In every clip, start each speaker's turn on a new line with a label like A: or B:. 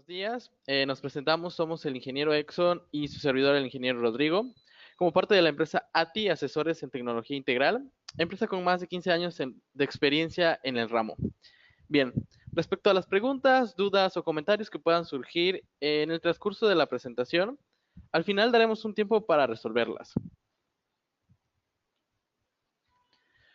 A: Buenos días, nos presentamos, somos el ingeniero Exxon y su servidor el ingeniero Rodrigo, como parte de la empresa ATI Asesores en Tecnología Integral, empresa con más de 15 años de experiencia en el ramo. Bien, respecto a las preguntas, dudas o comentarios que puedan surgir en el transcurso de la presentación, al final daremos un tiempo para resolverlas.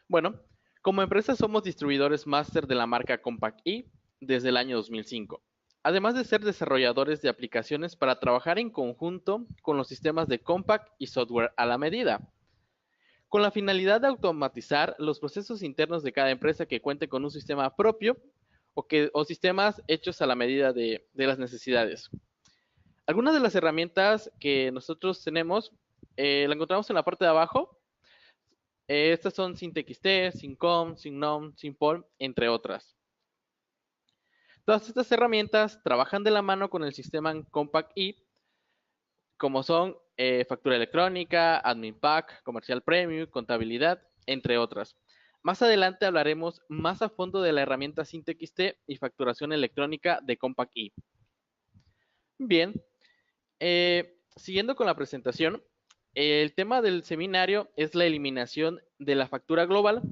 A: Bueno, como empresa somos distribuidores máster de la marca Compaq E desde el año 2005, además de ser desarrolladores de aplicaciones para trabajar en conjunto con los sistemas de Compaq y software a la medida, con la finalidad de automatizar los procesos internos de cada empresa que cuente con un sistema propio o sistemas hechos a la medida de las necesidades. Algunas de las herramientas que nosotros tenemos la encontramos en la parte de abajo. Estas son SynTXT, SynCom, SynNom, SynPol, entre otras. Todas estas herramientas trabajan de la mano con el sistema Compaq E, como son factura electrónica, Admin Pack, Comercial Premium, contabilidad, entre otras. Más adelante hablaremos más a fondo de la herramienta SynTXT y facturación electrónica de Compaq E. Bien, siguiendo con la presentación, el tema del seminario es la eliminación de la factura global,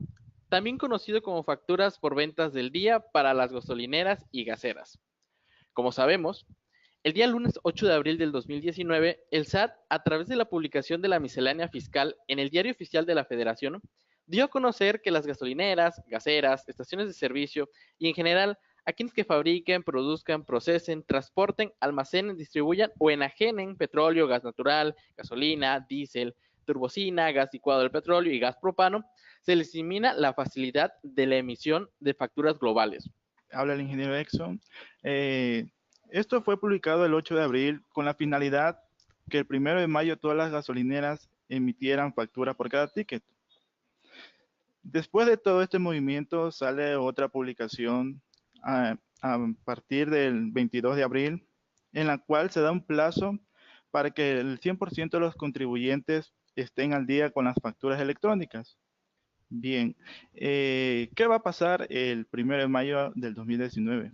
A: también conocido como facturas por ventas del día para las gasolineras y gaseras. Como sabemos, el día lunes 8 de abril del 2019, el SAT, a través de la publicación de la miscelánea fiscal en el Diario Oficial de la Federación, dio a conocer que las gasolineras, gaseras, estaciones de servicio y en general a quienes que fabriquen, produzcan, procesen, transporten, almacenen, distribuyan o enajenen petróleo, gas natural, gasolina, diésel, turbocina, gas licuado del petróleo y gas propano, se les elimina la facilidad de la emisión de facturas globales.
B: Habla el ingeniero Exxon. Esto fue publicado el 8 de abril con la finalidad que el 1 de mayo todas las gasolineras emitieran factura por cada ticket. Después de todo este movimiento sale otra publicación a partir del 22 de abril, en la cual se da un plazo para que el 100% de los contribuyentes estén al día con las facturas electrónicas. Bien, ¿qué va a pasar el 1 de mayo del 2019?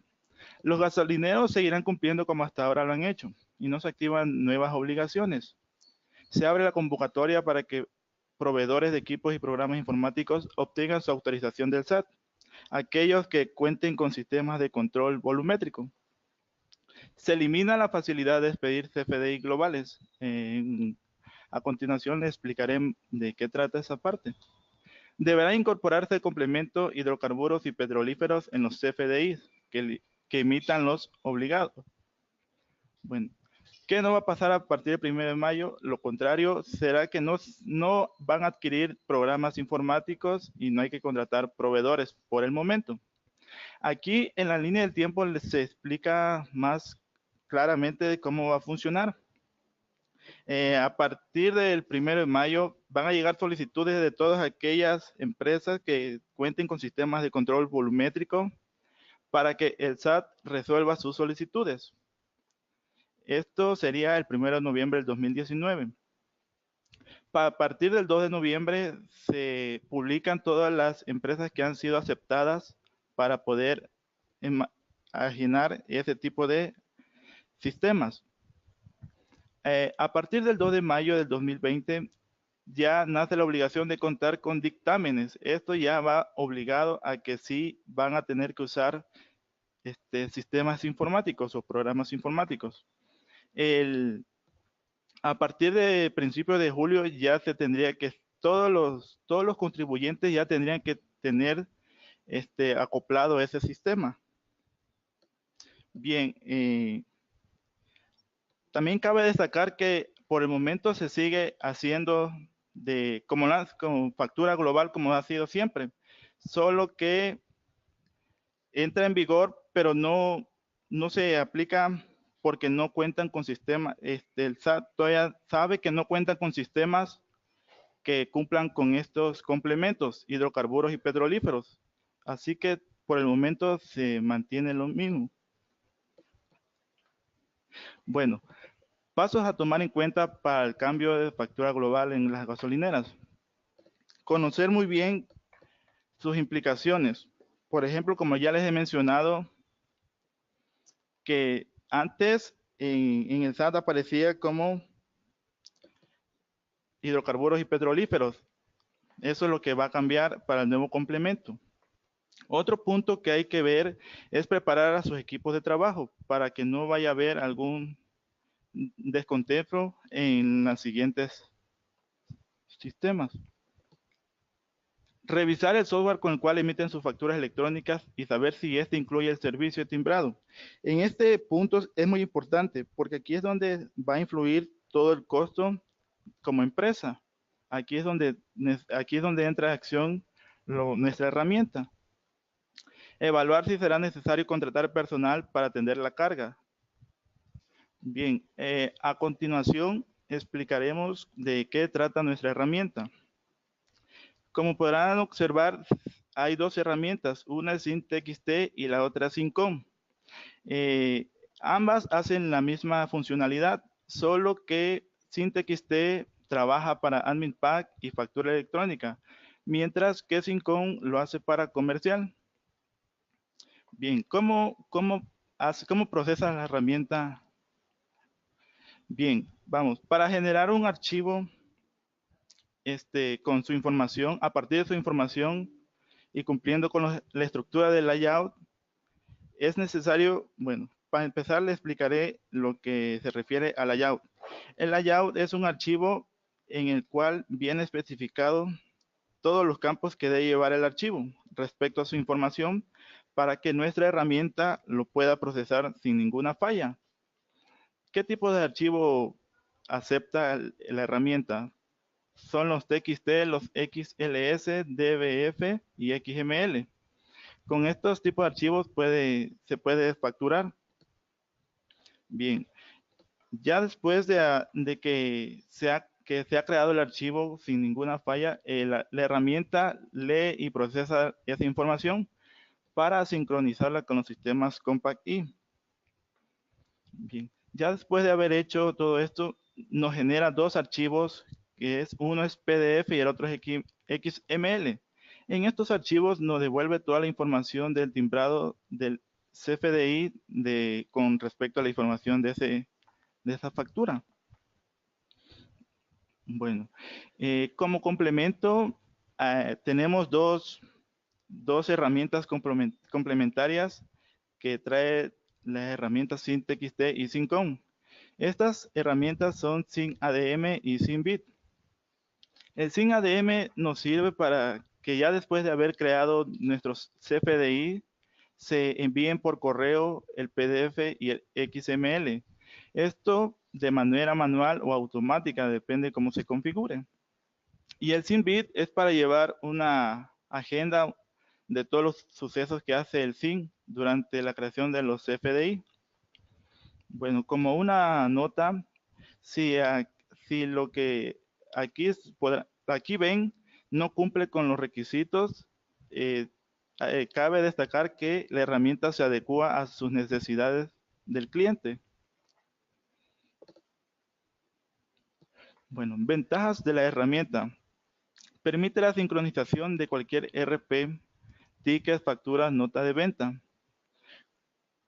B: Los gasolineros seguirán cumpliendo como hasta ahora lo han hecho y no se activan nuevas obligaciones. Se abre la convocatoria para que proveedores de equipos y programas informáticos obtengan su autorización del SAT, aquellos que cuenten con sistemas de control volumétrico. Se elimina la facilidad de expedir CFDI globales. A continuación les explicaré de qué trata esa parte. Deberá incorporarse el complemento hidrocarburos y petrolíferos en los CFDIs que emitan los obligados. Bueno, ¿qué no va a pasar a partir del 1 de mayo? Lo contrario, será que no van a adquirir programas informáticos y no hay que contratar proveedores por el momento. Aquí en la línea del tiempo se explica más claramente de cómo va a funcionar. A partir del 1 de mayo van a llegar solicitudes de todas aquellas empresas que cuenten con sistemas de control volumétrico para que el SAT resuelva sus solicitudes. Esto sería el 1 de noviembre del 2019. A partir del 2 de noviembre se publican todas las empresas que han sido aceptadas para poder imaginar ese tipo de sistemas. A partir del 2 de mayo del 2020 ya nace la obligación de contar con dictámenes. Esto ya va obligado a que sí van a tener que usar sistemas informáticos o programas informáticos. A partir de principios de julio ya se tendría que, todos los contribuyentes ya tendrían que tener acoplado ese sistema. Bien, también cabe destacar que por el momento se sigue haciendo como factura global como ha sido siempre, solo que entra en vigor, pero no se aplica porque no cuentan con sistemas. El SAT todavía sabe que no cuentan con sistemas que cumplan con estos complementos, hidrocarburos y petrolíferos. Así que por el momento se mantiene lo mismo. Bueno, pasos a tomar en cuenta para el cambio de factura global en las gasolineras. Conocer muy bien sus implicaciones. Por ejemplo, como ya les he mencionado, que Antes en el SAT aparecía como hidrocarburos y petrolíferos. Eso es lo que va a cambiar para el nuevo complemento. Otro punto que hay que ver es preparar a sus equipos de trabajo para que no vaya a haber algún descontento en los siguientes sistemas. Revisar el software con el cual emiten sus facturas electrónicas y saber si este incluye el servicio de timbrado. En este punto es muy importante porque aquí es donde va a influir todo el costo como empresa. Aquí es donde entra en acción nuestra herramienta. Evaluar si será necesario contratar personal para atender la carga. Bien, a continuación explicaremos de qué trata nuestra herramienta. Como podrán observar, hay dos herramientas, una es SynTXT y la otra SYNCOM. Ambas hacen la misma funcionalidad, solo que SynTXT trabaja para Admin Pack y factura electrónica, mientras que SYNCOM lo hace para comercial. Bien, ¿cómo procesa la herramienta? Bien, vamos, para generar un archivo con su información, a partir de su información y cumpliendo con la estructura del layout, es necesario, bueno, para empezar le explicaré lo que se refiere al layout. El layout es un archivo en el cual viene especificado todos los campos que debe llevar el archivo respecto a su información para que nuestra herramienta lo pueda procesar sin ninguna falla. ¿Qué tipo de archivo acepta la herramienta? Son los TXT, los XLS, DBF y XML. Con estos tipos de archivos se puede facturar. Bien, ya después de que se ha creado el archivo sin ninguna falla, la herramienta lee y procesa esa información para sincronizarla con los sistemas Compact-E. Bien, ya después de haber hecho todo esto, nos genera dos archivos, uno es PDF y el otro es XML. En estos archivos nos devuelve toda la información del timbrado del CFDI con respecto a la información de esa factura. Bueno, como complemento, tenemos dos herramientas complementarias que trae las herramientas SynTXT y SYNCOM. Estas herramientas son SynADM y SynBit. El SynADM nos sirve para que ya después de haber creado nuestros CFDI, se envíen por correo el PDF y el XML. Esto de manera manual o automática, depende de cómo se configure. Y el SynBit es para llevar una agenda de todos los sucesos que hace el Syn durante la creación de los CFDI. Bueno, como una nota, si lo que aquí ven no cumple con los requisitos, cabe destacar que la herramienta se adecua a sus necesidades del cliente. Bueno, ventajas de la herramienta. Permite la sincronización de cualquier RP, tickets, facturas, nota de venta.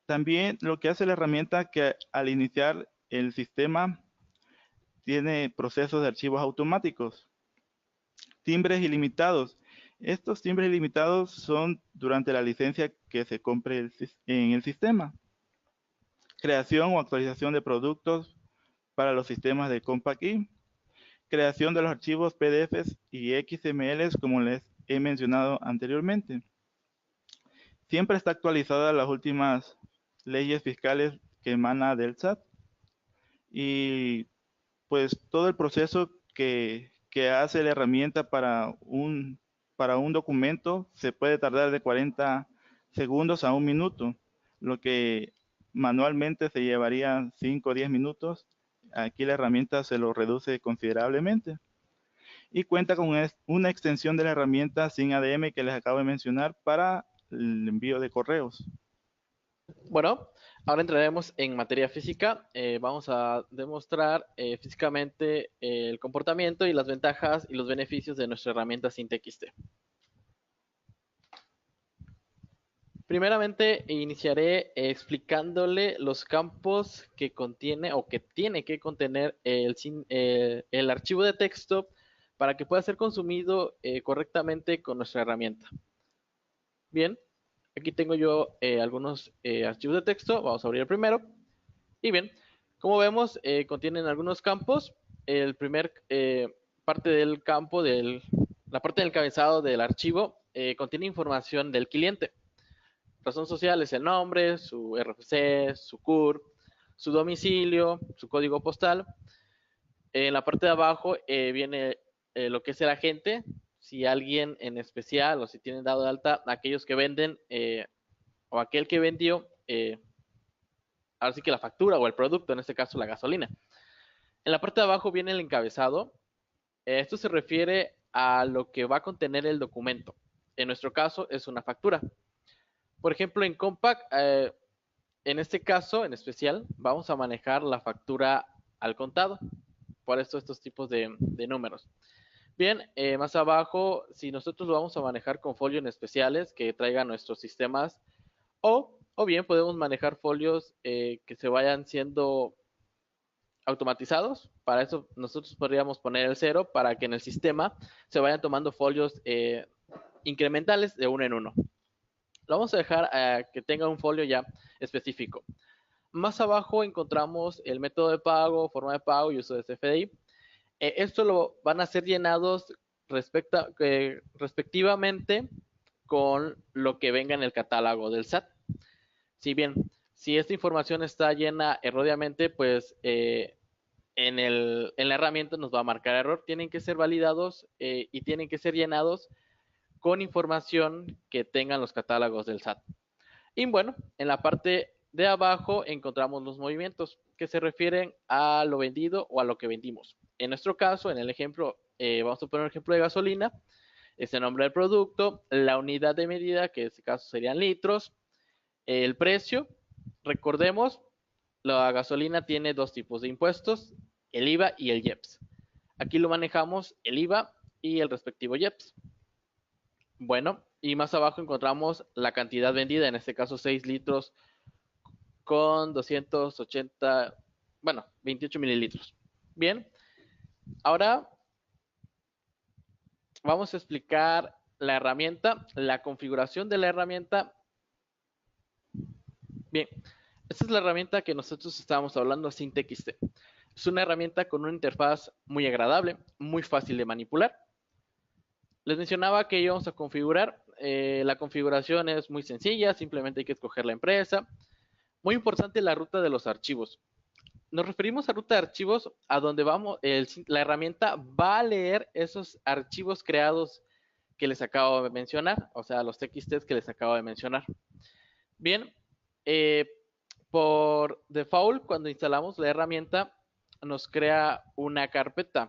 B: También lo que hace la herramienta que al iniciar el sistema tiene procesos de archivos automáticos. Timbres ilimitados. Estos timbres ilimitados son durante la licencia que se compre en el sistema. Creación o actualización de productos para los sistemas de Compact-E. Creación de los archivos PDFs y XMLs como les he mencionado anteriormente. Siempre está actualizada las últimas leyes fiscales que emana del SAT. Y pues todo el proceso que hace la herramienta para un documento se puede tardar de 40 segundos a 1 minuto, lo que manualmente se llevaría 5 o 10 minutos. Aquí la herramienta se lo reduce considerablemente. Y cuenta con una extensión de la herramienta SynADM que les acabo de mencionar para el envío de correos.
A: Bueno, ahora entraremos en materia física. Vamos a demostrar físicamente el comportamiento y las ventajas y los beneficios de nuestra herramienta SynTXT. Primeramente, iniciaré explicándole los campos que contiene o que tiene que contener el archivo de texto para que pueda ser consumido correctamente con nuestra herramienta. Bien, aquí tengo yo algunos archivos de texto. Vamos a abrir el primero. Y bien, como vemos, contienen algunos campos. El primer parte del campo, la parte del encabezado del archivo, contiene información del cliente. Razón social es el nombre, su RFC, su CUR, su domicilio, su código postal. En la parte de abajo viene lo que es el agente, si alguien en especial o si tienen dado de alta aquellos que venden o aquel que vendió, ahora sí que la factura o el producto, en este caso la gasolina. En la parte de abajo viene el encabezado. Esto se refiere a lo que va a contener el documento. En nuestro caso es una factura. Por ejemplo, en Compaq, en este caso en especial, vamos a manejar la factura al contado. Por eso estos tipos de números. Bien, más abajo, si nosotros lo vamos a manejar con folios en especiales que traigan nuestros sistemas, o bien podemos manejar folios que se vayan siendo automatizados. Para eso nosotros podríamos poner el 0 para que en el sistema se vayan tomando folios incrementales de uno en uno. Lo vamos a dejar que tenga un folio ya específico. Más abajo encontramos el método de pago, forma de pago y uso de CFDI. Esto lo van a ser llenados respectivamente con lo que venga en el catálogo del SAT. Si bien, si esta información está llena erróneamente, pues en la herramienta nos va a marcar error. Tienen que ser validados y tienen que ser llenados con información que tengan los catálogos del SAT. Y bueno, en la parte de abajo encontramos los movimientos que se refieren a lo vendido o a lo que vendimos. En nuestro caso, en el ejemplo, vamos a poner un ejemplo de gasolina, es el nombre del producto, la unidad de medida, que en este caso serían litros, el precio. Recordemos, la gasolina tiene dos tipos de impuestos, el IVA y el IEPS. Aquí lo manejamos el IVA y el respectivo IEPS. Bueno, y más abajo encontramos la cantidad vendida, en este caso 6 litros con 280, bueno, 28 mililitros. Bien, ahora vamos a explicar la herramienta, la configuración de la herramienta. Bien, esta es la herramienta que nosotros estábamos hablando, SynTXT. Es una herramienta con una interfaz muy agradable, muy fácil de manipular. Les mencionaba que íbamos a configurar. La configuración es muy sencilla, simplemente hay que escoger la empresa. Muy importante la ruta de los archivos. Nos referimos a ruta de archivos a donde vamos, la herramienta va a leer esos archivos creados que les acabo de mencionar, o sea, los TXTs que les acabo de mencionar. Bien, por default, cuando instalamos la herramienta, nos crea una carpeta.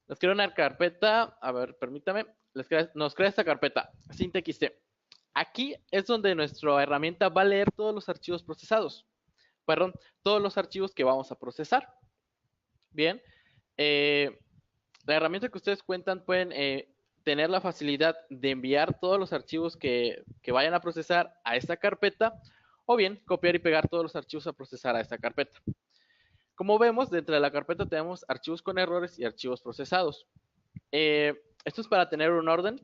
A: Nos crea una carpeta, a ver, permítame, nos crea esta carpeta, SynTXT. Aquí es donde nuestra herramienta va a leer todos los archivos procesados. Perdón, todos los archivos que vamos a procesar. Bien, la herramienta que ustedes cuentan pueden tener la facilidad de enviar todos los archivos que vayan a procesar a esta carpeta o bien copiar y pegar todos los archivos a procesar a esta carpeta. Como vemos, dentro de la carpeta tenemos archivos con errores y archivos procesados. Esto es para tener un orden.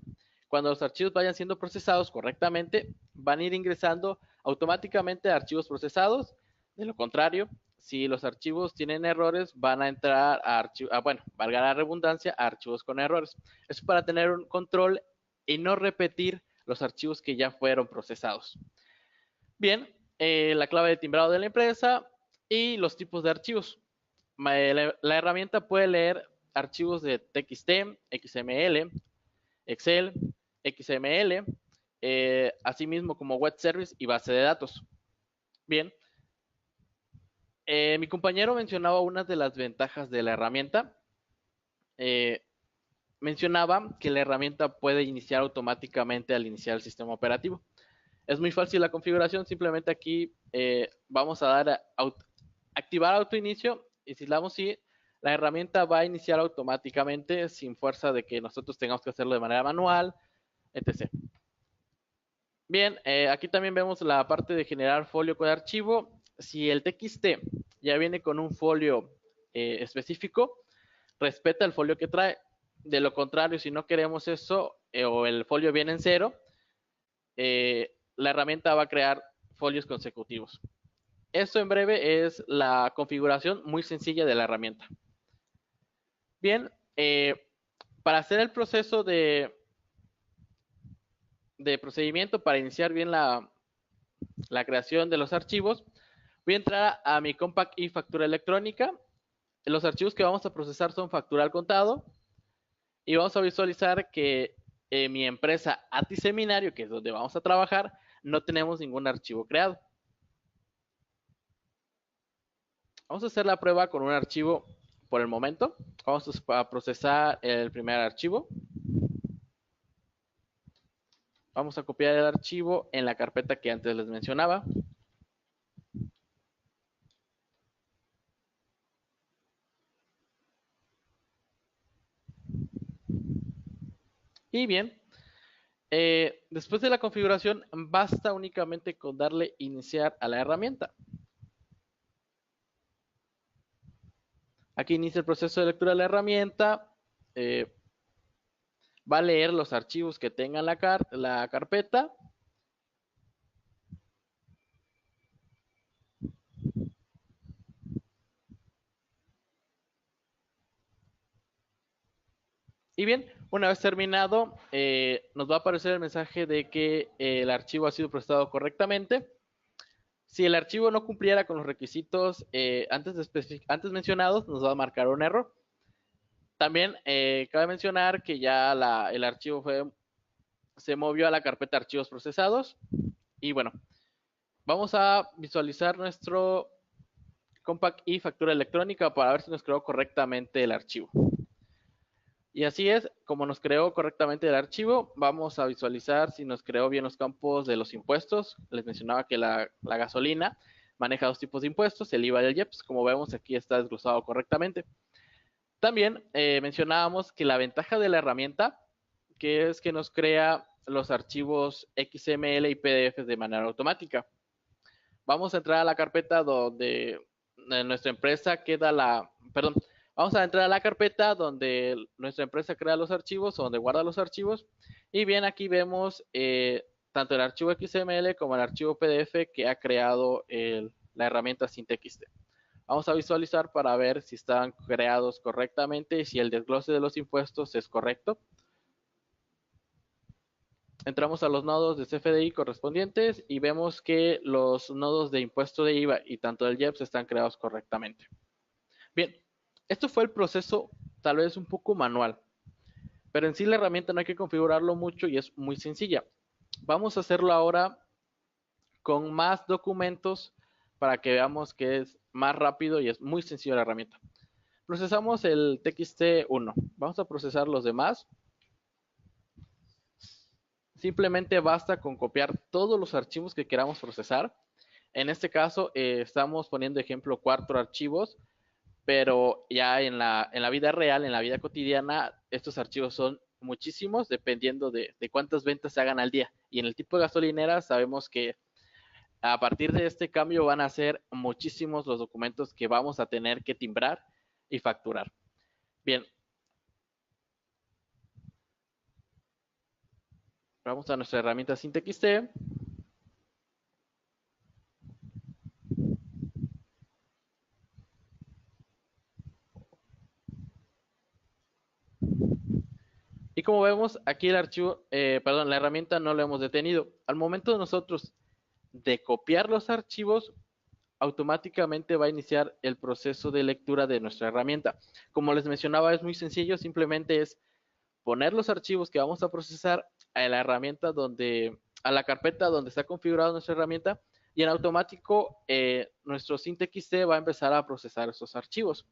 A: Cuando los archivos vayan siendo procesados correctamente, van a ir ingresando automáticamente a archivos procesados. De lo contrario, si los archivos tienen errores, van a entrar a archivos, bueno, valga la redundancia, a archivos con errores. Eso es para tener un control y no repetir los archivos que ya fueron procesados. Bien, la clave de timbrado de la empresa y los tipos de archivos. La herramienta puede leer archivos de TXT, XML, Excel, XML, asimismo como web service y base de datos. Bien, mi compañero mencionaba una de las ventajas de la herramienta. Mencionaba que la herramienta puede iniciar automáticamente al iniciar el sistema operativo. Es muy fácil la configuración, simplemente aquí vamos a dar activar autoinicio y si le damos sí, la herramienta va a iniciar automáticamente sin fuerza de que nosotros tengamos que hacerlo de manera manual, etc. Bien, aquí también vemos la parte de generar folio con archivo. Si el TXT ya viene con un folio específico, respeta el folio que trae. De lo contrario, si no queremos eso o el folio viene en cero, la herramienta va a crear folios consecutivos. Esto en breve es la configuración muy sencilla de la herramienta. Bien, para hacer el proceso de procedimiento, para iniciar bien la creación de los archivos, voy a entrar a mi Compact y factura electrónica. Los archivos que vamos a procesar son factura al contado y vamos a visualizar que mi empresa ATI Seminario, que es donde vamos a trabajar, no tenemos ningún archivo creado. Vamos a hacer la prueba con un archivo por el momento. Vamos a procesar el primer archivo. Vamos a copiar el archivo en la carpeta que antes les mencionaba. Y bien, después de la configuración, basta únicamente con darle iniciar a la herramienta. Aquí inicia el proceso de lectura de la herramienta. Va a leer los archivos que tenga la carpeta. Y bien, una vez terminado, nos va a aparecer el mensaje de que el archivo ha sido procesado correctamente. Si el archivo no cumpliera con los requisitos antes mencionados, nos va a marcar un error. También cabe mencionar que ya el archivo se movió a la carpeta archivos procesados. Y bueno, vamos a visualizar nuestro Compact y factura electrónica para ver si nos creó correctamente el archivo. Y así es, como nos creó correctamente el archivo, vamos a visualizar si nos creó bien los campos de los impuestos. Les mencionaba que la gasolina maneja dos tipos de impuestos, el IVA y el IEPS. Como vemos, aquí está desglosado correctamente. También mencionábamos que la ventaja de la herramienta, que es que nos crea los archivos XML y PDF de manera automática. Vamos a entrar a la carpeta donde nuestra empresa vamos a entrar a la carpeta donde nuestra empresa crea los archivos o donde guarda los archivos. Y bien, aquí vemos tanto el archivo XML como el archivo PDF que ha creado la herramienta SynTXT. Vamos a visualizar para ver si están creados correctamente y si el desglose de los impuestos es correcto. Entramos a los nodos de CFDI correspondientes y vemos que los nodos de impuesto de IVA y tanto del IEPS están creados correctamente. Bien, esto fue el proceso tal vez un poco manual, pero en sí la herramienta no hay que configurarlo mucho y es muy sencilla. Vamos a hacerlo ahora con más documentos para que veamos que es más rápido y es muy sencillo la herramienta. Procesamos el TXT1. Vamos a procesar los demás. Simplemente basta con copiar todos los archivos que queramos procesar. En este caso, estamos poniendo ejemplo 4 archivos, pero ya en la vida real, en la vida cotidiana, estos archivos son muchísimos, dependiendo de cuántas ventas se hagan al día. Y en el tipo de gasolinera sabemos que a partir de este cambio van a ser muchísimos los documentos que vamos a tener que timbrar y facturar. Bien. Vamos a nuestra herramienta SynTXT. Y como vemos, aquí el archivo, la herramienta no lo hemos detenido. Al momento de nosotros de copiar los archivos, automáticamente va a iniciar el proceso de lectura de nuestra herramienta. Como les mencionaba, es muy sencillo, simplemente es poner los archivos que vamos a procesar a la herramienta a la carpeta donde está configurada nuestra herramienta y en automático nuestro SynTXT va a empezar a procesar esos archivos.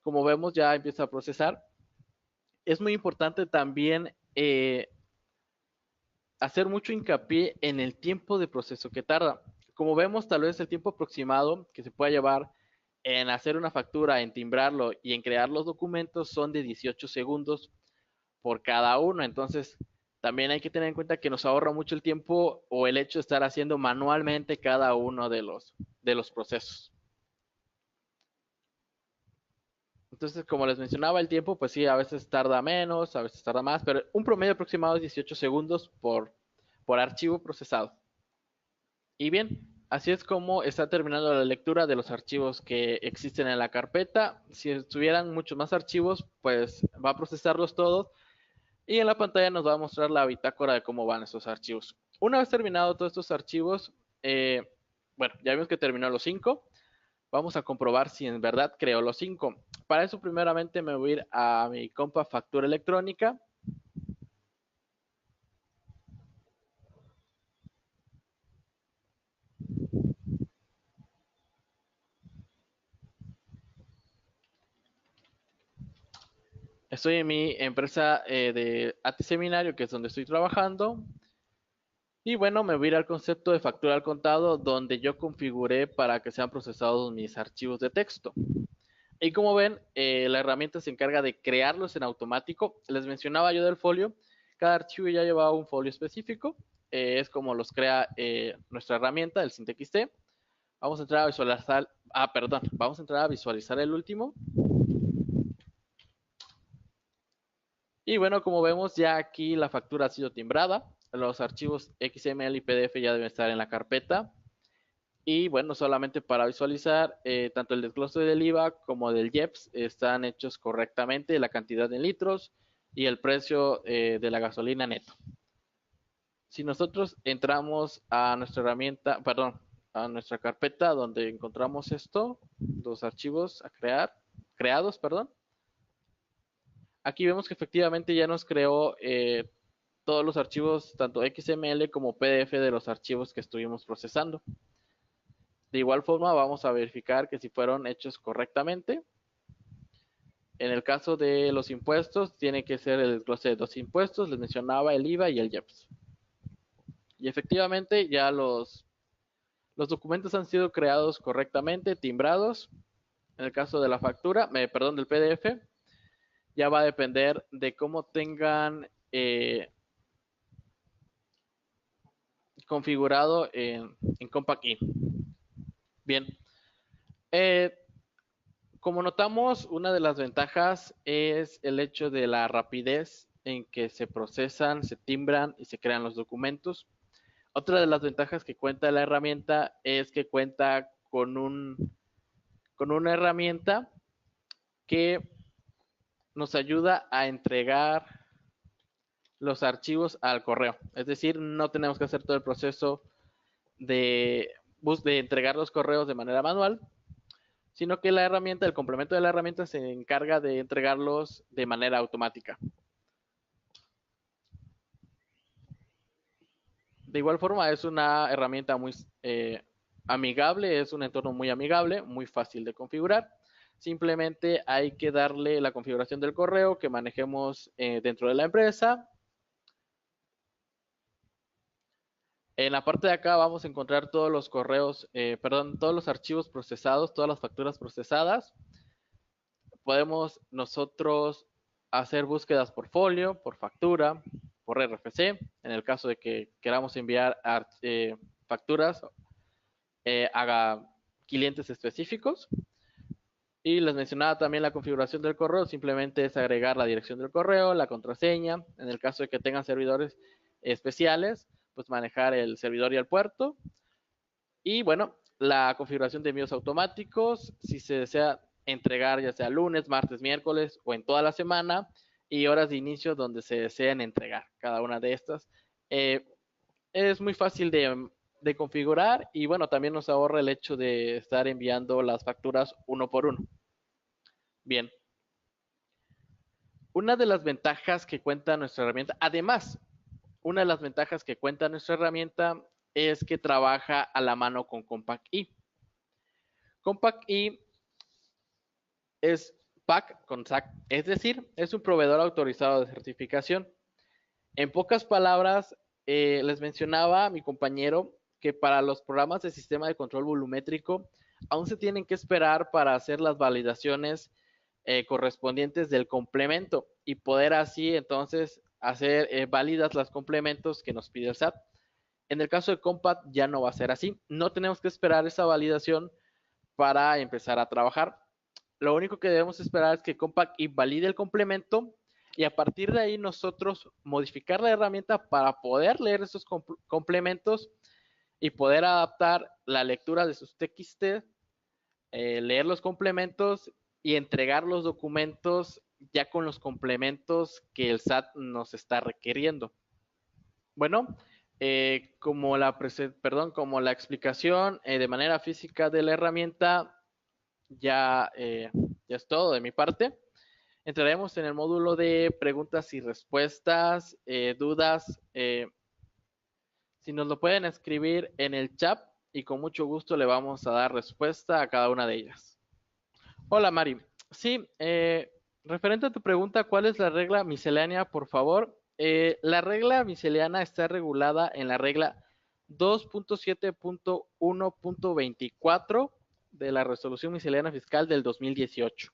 A: Como vemos, ya empieza a procesar. Es muy importante también hacer mucho hincapié en el tiempo de proceso que tarda. Como vemos, tal vez el tiempo aproximado que se pueda llevar en hacer una factura, en timbrarlo y en crear los documentos son de 18 segundos por cada uno. Entonces, También hay que tener en cuenta que nos ahorra mucho el tiempo o el hecho de estar haciendo manualmente cada uno de los procesos. Entonces, como les mencionaba, el tiempo, pues sí, a veces tarda menos, a veces tarda más, pero un promedio aproximado es 18 segundos por archivo procesado. Y bien, así es como está terminando la lectura de los archivos que existen en la carpeta. Si estuvieran muchos más archivos, pues va a procesarlos todos y en la pantalla nos va a mostrar la bitácora de cómo van esos archivos. Una vez terminado todos estos archivos, bueno, ya vimos que terminó los 5. Vamos a comprobar si en verdad creó los 5. Para eso primeramente me voy a ir a mi compa factura electrónica. Estoy en mi empresa de AT Seminario, que es donde estoy trabajando. Y bueno, me voy a ir al concepto de factura al contado, donde yo configuré para que sean procesados mis archivos de texto. Y como ven, la herramienta se encarga de crearlos en automático. Les mencionaba yo del folio. Cada archivo ya lleva un folio específico. Es como los crea nuestra herramienta, el SynTXT. Vamos a entrar a visualizar. Perdón. Vamos a entrar a visualizar el último. Y bueno, como vemos, ya aquí la factura ha sido timbrada. Los archivos XML y PDF ya deben estar en la carpeta. Y bueno, solamente para visualizar, tanto el desglose del IVA como del IEPS están hechos correctamente, la cantidad en litros y el precio de la gasolina neto. Si nosotros entramos a nuestra herramienta, perdón, a nuestra carpeta donde encontramos esto, los archivos a creados, perdón. Aquí vemos que efectivamente ya nos creó todos los archivos, tanto XML como PDF de los archivos que estuvimos procesando. De igual forma, vamos a verificar que si fueron hechos correctamente. En el caso de los impuestos, tiene que ser el desglose de 2 impuestos. Les mencionaba el IVA y el IEPS. Y efectivamente, ya los documentos han sido creados correctamente, timbrados. En el caso de la factura, perdón, del PDF, ya va a depender de cómo tengan configurado en Compact E. Bien. Como notamos, una de las ventajas es el hecho de la rapidez en que se procesan, se timbran y se crean los documentos. Otra de las ventajas que cuenta la herramienta es que cuenta con una herramienta que nos ayuda a entregar los archivos al correo. Es decir, no tenemos que hacer todo el proceso de entregar los correos de manera manual, sino que la herramienta, el complemento de la herramienta se encarga de entregarlos de manera automática. De igual forma, es una herramienta muy amigable, es un entorno muy amigable, muy fácil de configurar. Simplemente hay que darle la configuración del correo que manejemos dentro de la empresa. En la parte de acá vamos a encontrar todos los correos, todos los archivos procesados, todas las facturas procesadas. Podemos nosotros hacer búsquedas por folio, por factura, por RFC, en el caso de que queramos enviar facturas a clientes específicos. Y les mencionaba también la configuración del correo, simplemente es agregar la dirección del correo, la contraseña, en el caso de que tengan servidores especiales, pues manejar el servidor y el puerto. Y bueno, la configuración de envíos automáticos, si se desea entregar ya sea lunes, martes, miércoles o en toda la semana, y horas de inicio donde se deseen entregar cada una de estas. Es muy fácil de configurar y bueno, también nos ahorra el hecho de estar enviando las facturas uno por uno. Bien. Una de las ventajas que cuenta nuestra herramienta, además, una de las ventajas que cuenta nuestra herramienta es que trabaja a la mano con Compact E. Compact E es PAC con SAC, es decir, es un proveedor autorizado de certificación. En pocas palabras, les mencionaba a mi compañero que para los programas de sistema de control volumétrico aún se tienen que esperar para hacer las validaciones correspondientes del complemento y poder así entonces hacer válidas los complementos que nos pide el SAT. En el caso de Compact ya no va a ser así. No tenemos que esperar esa validación para empezar a trabajar. Lo único que debemos esperar es que Compact valide el complemento y a partir de ahí nosotros modificar la herramienta para poder leer esos complementos y poder adaptar la lectura de sus TXT, leer los complementos y entregar los documentos ya con los complementos que el SAT nos está requiriendo. Bueno, como la explicación de manera física de la herramienta ya es todo de mi parte. Entraremos en el módulo de preguntas y respuestas, dudas. Si nos lo pueden escribir en el chat y con mucho gusto le vamos a dar respuesta a cada una de ellas. Hola Mari. Sí, referente a tu pregunta, ¿cuál es la regla miscelánea, por favor? La regla miscelánea está regulada en la regla 2.7.1.24 de la resolución miscelánea fiscal del 2018.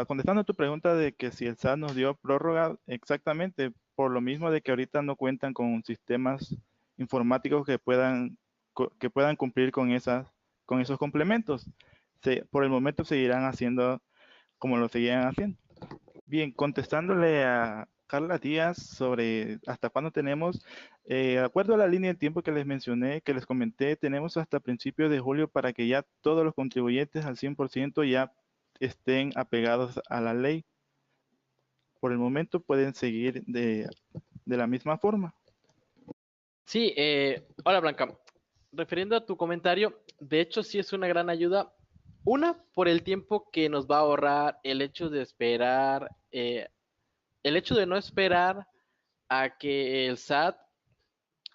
B: Contestando a tu pregunta de que si el SAT nos dio prórroga, exactamente, por lo mismo de que ahorita no cuentan con sistemas informáticos que puedan cumplir con esos complementos. Por el momento seguirán haciendo como lo seguían haciendo. Bien, contestándole a Carla Díaz sobre hasta cuándo tenemos, de acuerdo a la línea de tiempo que les mencioné, que les comenté, tenemos hasta principios de julio para que ya todos los contribuyentes al 100% ya estén apegados a la ley. Por el momento pueden seguir de la misma forma.
A: Sí, hola Blanca. Refiriendo a tu comentario, de hecho sí es una gran ayuda. Una, por el tiempo que nos va a ahorrar el hecho de esperar, el hecho de no esperar a que el SAT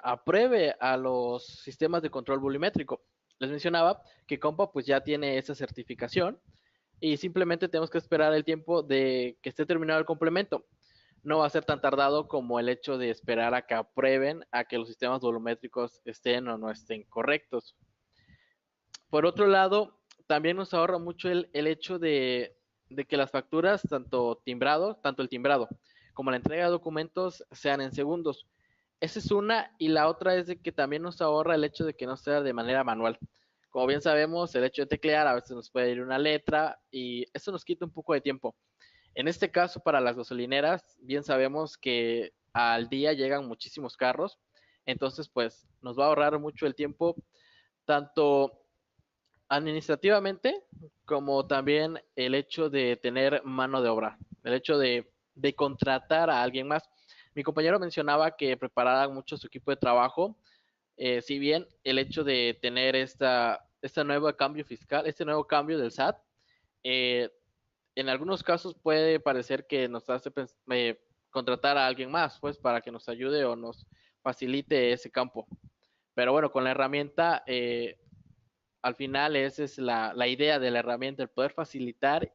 A: apruebe a los sistemas de control volumétrico. Les mencionaba que Compa pues ya tiene esa certificación y simplemente tenemos que esperar el tiempo de que esté terminado el complemento. No va a ser tan tardado como el hecho de esperar a que aprueben a que los sistemas volumétricos estén o no estén correctos. Por otro lado, también nos ahorra mucho el hecho de que las facturas, tanto el timbrado como la entrega de documentos sean en segundos. Esa es una, y la otra es de que también nos ahorra el hecho de que no sea de manera manual. Como bien sabemos, el hecho de teclear a veces nos puede ir una letra y eso nos quita un poco de tiempo. En este caso, para las gasolineras, bien sabemos que al día llegan muchísimos carros, entonces pues nos va a ahorrar mucho el tiempo, tanto administrativamente como también el hecho de tener mano de obra, el hecho de contratar a alguien más. Mi compañero mencionaba que prepararan mucho su equipo de trabajo, si bien el hecho de tener esta nuevo cambio fiscal, este nuevo cambio del SAT, en algunos casos puede parecer que nos hace contratar a alguien más, pues, para que nos ayude o nos facilite ese campo. Pero bueno, con la herramienta, al final esa es la idea de la herramienta, el poder facilitar,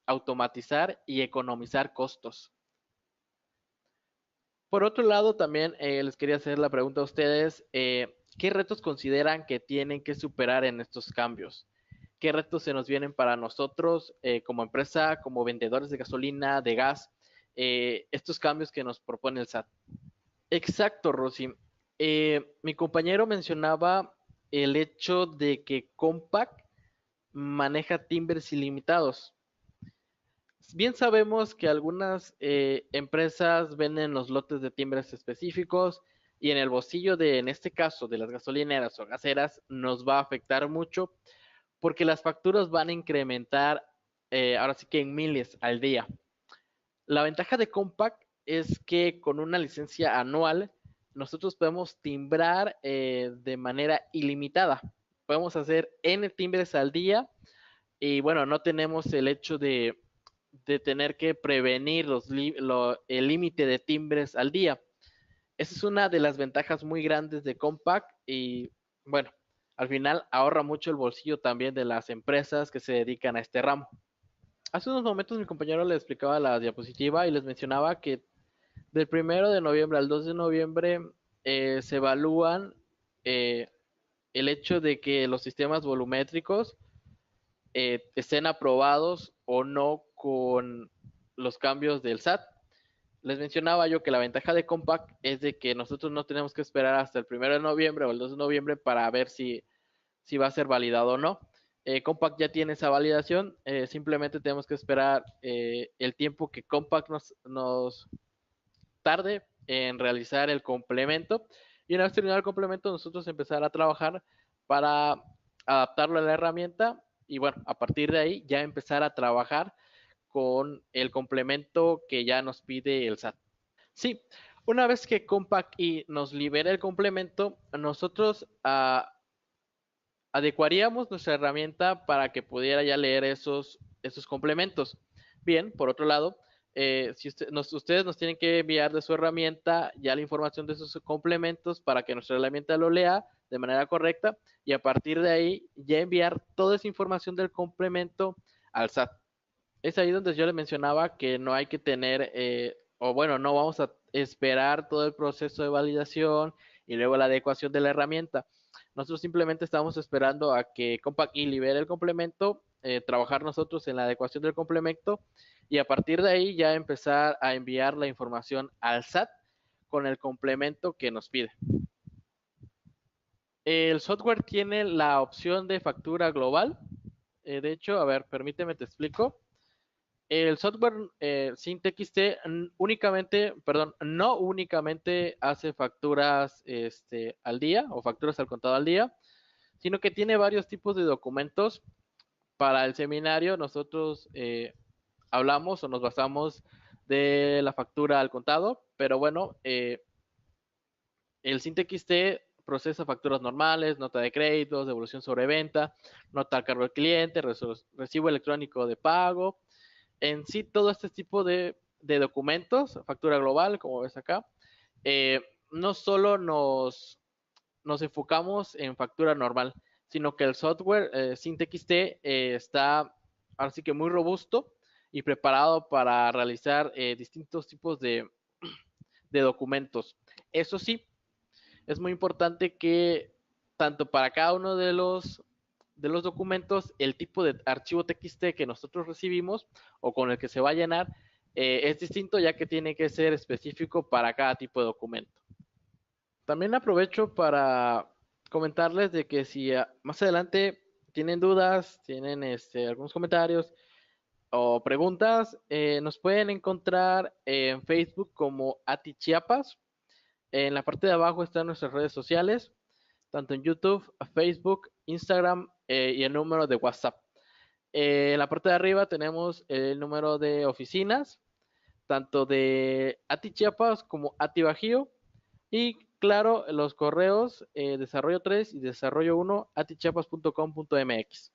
A: automatizar y economizar costos. Por otro lado, también les quería hacer la pregunta a ustedes, ¿qué retos consideran que tienen que superar en estos cambios? ¿Qué retos se nos vienen para nosotros como empresa, como vendedores de gasolina, de gas, estos cambios que nos propone el SAT? Exacto, Rosy. Mi compañero mencionaba el hecho de que Compaq maneja timbres ilimitados. Bien sabemos que algunas empresas venden los lotes de timbres específicos y en el bolsillo en este caso, de las gasolineras o gaseras, nos va a afectar mucho porque las facturas van a incrementar ahora sí que en miles al día. La ventaja de Compaq es que con una licencia anual nosotros podemos timbrar de manera ilimitada. Podemos hacer N timbres al día y bueno, no tenemos el hecho de tener que prevenir el límite de timbres al día. Esa es una de las ventajas muy grandes de Compaq y bueno, al final ahorra mucho el bolsillo también de las empresas que se dedican a este ramo. Hace unos momentos mi compañero le explicaba la diapositiva y les mencionaba que del 1 de noviembre al 2 de noviembre se evalúan el hecho de que los sistemas volumétricos estén aprobados o no con los cambios del SAT. les mencionaba yo que la ventaja de Compact es de que nosotros no tenemos que esperar hasta el 1 de noviembre o el 2 de noviembre para ver si va a ser validado o no. Compact ya tiene esa validación, simplemente tenemos que esperar el tiempo que Compact nos tarde en realizar el complemento, y una vez terminado el complemento nosotros empezar a trabajar para adaptarlo a la herramienta y bueno, a partir de ahí ya empezar a trabajar con el complemento que ya nos pide el SAT. Sí, una vez que Compact y nos libera el complemento, nosotros adecuaríamos nuestra herramienta para que pudiera ya leer esos complementos. Bien, por otro lado, si ustedes nos tienen que enviar de su herramienta ya la información de esos complementos para que nuestra herramienta lo lea de manera correcta y a partir de ahí ya enviar toda esa información del complemento al SAT. Es ahí donde yo les mencionaba que no hay que tener, o bueno, no vamos a esperar todo el proceso de validación y luego la adecuación de la herramienta. Nosotros simplemente estamos esperando a que Compact y libere el complemento, trabajar nosotros en la adecuación del complemento y a partir de ahí ya empezar a enviar la información al SAT con el complemento que nos pide. El software tiene la opción de factura global. De hecho, a ver, permíteme te explico. El software SynTXT únicamente, perdón, no únicamente hace facturas al día o facturas al contado al día, sino que tiene varios tipos de documentos. Para el seminario nosotros hablamos o nos basamos de la factura al contado, pero bueno, el SynTXT procesa facturas normales, nota de créditos, devolución sobre venta, nota al cargo del cliente, recibo electrónico de pago. En sí, todo este tipo de documentos, factura global, como ves acá, no solo nos enfocamos en factura normal, sino que el software SynTXT está así que muy robusto y preparado para realizar distintos tipos de documentos. Eso sí, es muy importante que tanto para cada uno de los documentos, el tipo de archivo TXT que nosotros recibimos o con el que se va a llenar es distinto, ya que tiene que ser específico para cada tipo de documento. También aprovecho para comentarles de que si más adelante tienen dudas, tienen algunos comentarios o preguntas, nos pueden encontrar en Facebook como Ati Chiapas. En la parte de abajo están nuestras redes sociales, tanto en YouTube, Facebook, Instagram y el número de WhatsApp. En la parte de arriba tenemos el número de oficinas, tanto de Ati Chiapas como Ati Bajío. Y claro, los correos desarrollo 3 y desarrollo 1 atichiapas.com.mx.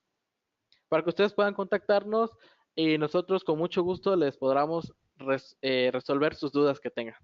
A: Para que ustedes puedan contactarnos y nosotros con mucho gusto les podamos resolver sus dudas que tengan.